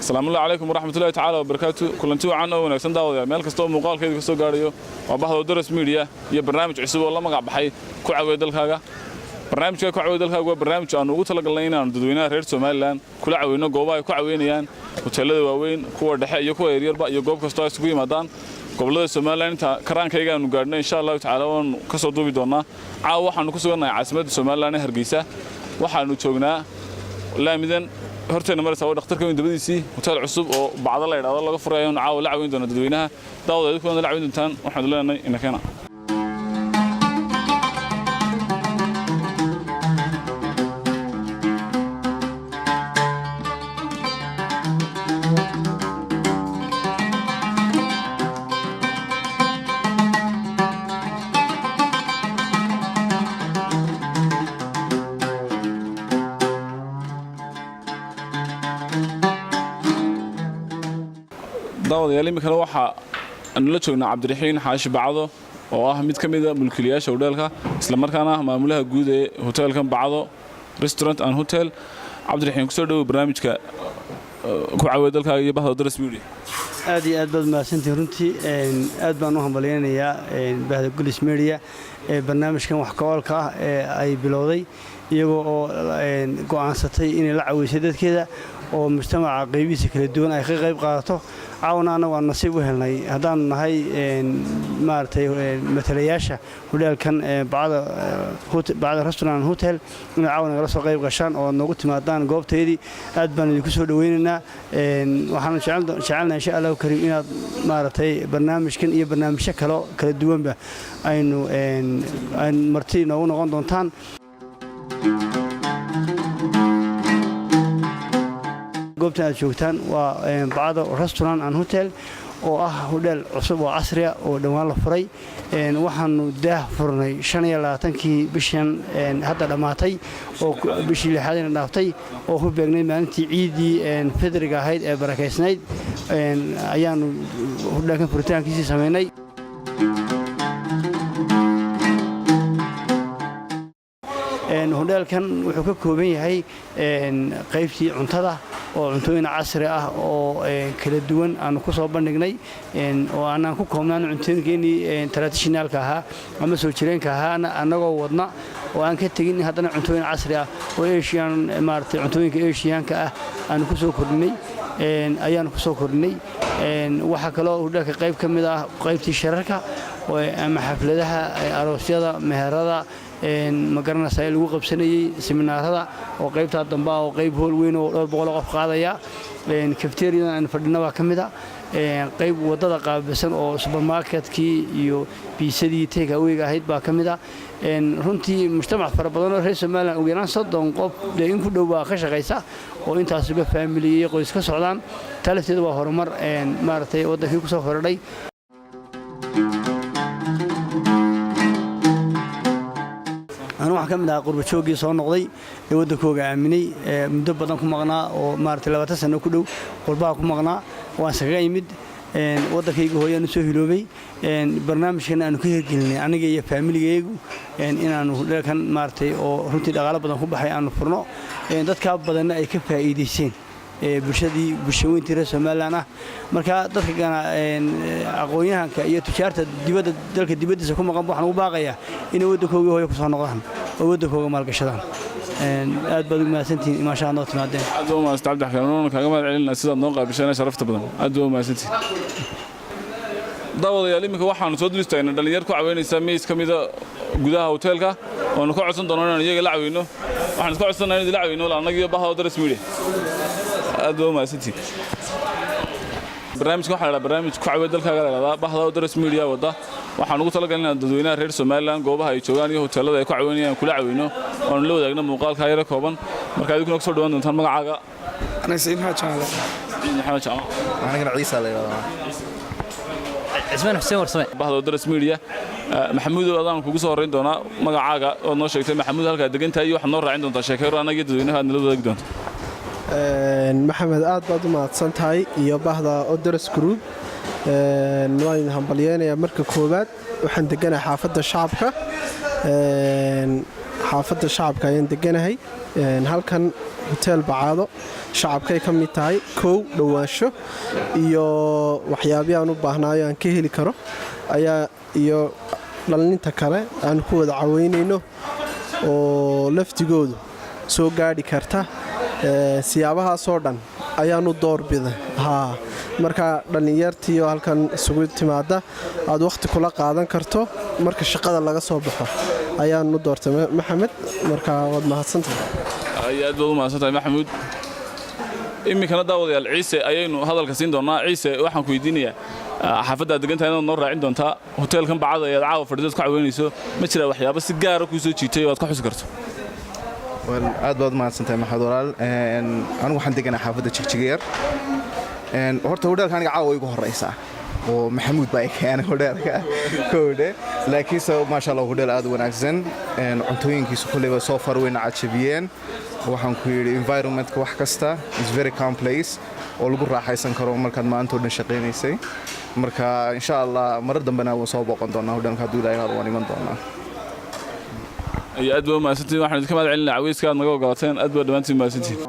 السلام عليكم ورحمة الله تعالى وبركاته كلنتي وعنا ونكسن داود مeel kasto muuqaalkeedu ka soo gaarayo waa bahda Daras Media iyo barnaamij cusub oo la magac baxay ku caawiyo dalkaaga barnaamijka ku caawiyo dalkaaga waa barnaamij aan ugu talagalnay inaan dadweynaha reer Soomaaliland kula caawino goobaha ay ku caawinayaan hoteelada waaweyn kuwa dhexe iyo kuwa yaryarba iyo goob kasto ay isugu yimaadaan gobolada Soomaaliland inta karaankayga aanu gaarnay insha Allah taala waan ka soo duubi doonaa caawa waxaan ku suganahay caasimadda Soomaaliland ee Hargeysa waxaanu joognaa laamidan horteena maraysaa dhakhtarka dabadiisii hotel cusub oo bacda la yiraahdo laga furayo caawa la caawin doona dadweynaha daawada ku la caawin doontaan waxaan leenahay in kana داود يا ليمي كان waxa aan la joognaa Cabdiraxiin Xaashi Bacdo oo ah mid kamid ah mulkiilayaasha hoteelka isla markaana maamulaha guud ee hoteelkan Bacdo Restaurant and Hotel Cabdiraxiin ku soo dhaw barnaamijka ku caawiyo dalkaaga iyo bahda Daras Media aad iyo aad baad mahadsantiin runtii aad baan u hambaleynayaa bahda Daras Media ee barnaamijkan wax ka oolka ah ee ay bilowday iyagoo oo go'aansatay in la caawiyo dadkeeda oo mujtamaca qaybihiisa kala duwan ay ka qayb qaadato caawinaana waa nasiib u helnay haddaan nahay maartay matalayaasha hoteelkan bacda restaurant hotel in caawina la soo qayb gashaan oo noogu timaadaan goobteedii aad baan idinku soo dhaweynaynaa waxaan jecelnahay insha Allah kariim inaad maartay barnaamijkan iyo barnaamijyo kala duwanba aynu marti noogu noqon doontaan goobta aad joogtaan waa Bacdo Restaurant and Hotel oo ah hotel cusub oo casri ah oo dhawaan la furay waxaanu daah furnay 25kii bishan hadda dhamaatay oo bishii lixaadna dhaaftay oo ku beegnay maalintii ciidii fidriga ahayd ee barakeysnayd ayaanu hotelkan furitaankiisa sameynay hotelkan wuxuu ka kooban yahay qaybtii cuntada oo cuntooyin casri ah oo kala duwan aan ku soo bandhignay oo aan ku koobnaan cuntooyinkeenii traditionalka ahaa ama soo jireenka ahaa anagoo wadna oo aan ka tagin haddana cuntooyin casri ah oo Asian maartay cuntooyinka Asianka ah aan ku soo kordhinay ayaan ku soo kordhinay waxa kale oo hotelka qayb kamid ah qaybtii shirarka oo ama xafladaha aroosyada meherada ma garanaysaa lagu qabsanayay seminaarada oo qaybta dambe oo qayb hool weyn oo 200 qof qaadaya cafeteria aan fadhinaba kamid ah qayb wadada qaabilsan oo supermarketkii iyo biisadii take away ahayd baa kamid ah runtii mujtamac fara badan oo reer Soomaaliland ugu yaraan 30 qof in ku dhow baa ka shaqeysa oo intaas uga family iyo qoys ka socdaan talafteedu waa horumar maartay wadankii ku soo korodhay waxaan kamid ah qurba joogii soo noqday ee wadankooga aaminay muddo badan ku maqnaa oo maartay 20 sano ku dhow qurbaha ku maqnaa waan saga yimid wadankayga hooyaan soo hiloobay barnaamijkan aan ku hirgelinay aniga iyo familygaygu inaanu hotelkan maartay oo runtii dhaqaale badan ku baxay aan furno dadka badan ay ka faa'iideysteen bulshooyinka reer Soomaaliland marka dadka gana aqoonyahanka iyo tijaarta dibadda dalka dibadiisa ku maqan waxaan u baaqayaa in wadankooda hooyo ku soo noqdaan oo wadankooda maalgashadaan aad baad u mahadsantiin ma sha Allah timaadeen aad u mahadsan Cabdiraxiin kaaga mahad celinaa sidaad noo qaabishay sharafta badan aad u mahadsantiin daawadayaal iminka waxaanu soo dulistaynaa dhalinyar ku caawinaysa mees kamida gudaha hoteelka oo ku codsan doonaa inaan iyaga la caawino waxaan isku codsanaynaa in la caawino anaga bahda Daras Media aad u mahadsantiin barnaamijka waxa la barnaamij ku caawiyo dalkaaga la bahda Daras Media wada waxaan ugu talagalnaa dadweynaha reer Soomaaliland goobaha ay joogaan iyo hoteelada ay ku caawinayaan kula caawino oo la wadaagna muuqaalka yar kooban marka idinku soo dhawaan doontaan magacaaga أنا سيد محمد شامل. محمد شامل. أنا قاعد عيسى عليه. عثمان حسين ورسمي. bahda Daras Media محمود أظن كوجس هورين دونا magacaaga oo noo sheegtay محمود halka degantahay waxa noo raacin doontaa sheekayro anaga dadweynaha nala wadaag doonto محمد aad baad u mahadsantahay iyo bahda Daras Group waan hambalyeynaya marka koobaad waxaan deganahay xaafadda shacabka xaafadda shacabka ayaan deganahay halkan hotel bacaado shacabkay ka mid tahay kow dhowaansho iyo waxyaabihi aan u baahnaayo aan ka heli karo ayaa iyo dhallinta kale aan ku wada caweynayno oo laftigoodu soo gaadhi karta siyaabahaasoo dhan ayaanu doorbiday marka dhallinyartii oo halkan isugu timaada aad wakhti kula qaadan karto marka shaqada laga soo baxo ayaanu doortay maxamed marka waad mahadsantahay aad baad u mahadsantahay maxamuud iminkana daawadayaal ciise ayaynu hadalka siin doonaa ciise waxaan ku weydiinayaa xaafadda degantahay inaad noo raacin doontaa hoteelkan bacada ayaad caawa fadhidood ku caweynayso ma jiraa waxyaabo si gaara kuu soo jiitay oo aad ka xusi karto aad baad mahadsantahay maxamed walaal anigu waxaan deganaa xaafadda jigjigeer horta hodheelka aniga caawa igu horeysaa oo maxamuud baa keenay hodheelka kowdhe laakiinse maasha allah hodheel aad u wanaagsan cuntooyinkiisu kulleyba soo far weyna cajabiyeen waxaan ku yidhi environmentka wax kasta is very calm place oo lagu raaxaysan karo markaad maantoo dhan shaqaynaysay marka insha allah marar dambena waan soo booqan doonaa hodheelka hadduu ilaahay hado waan iman doonaa aad baa mahadsantiin waxaan idinka mahad celinaa caweyska aad naga ogolateen aad baa dhammaantiin mahadsantiin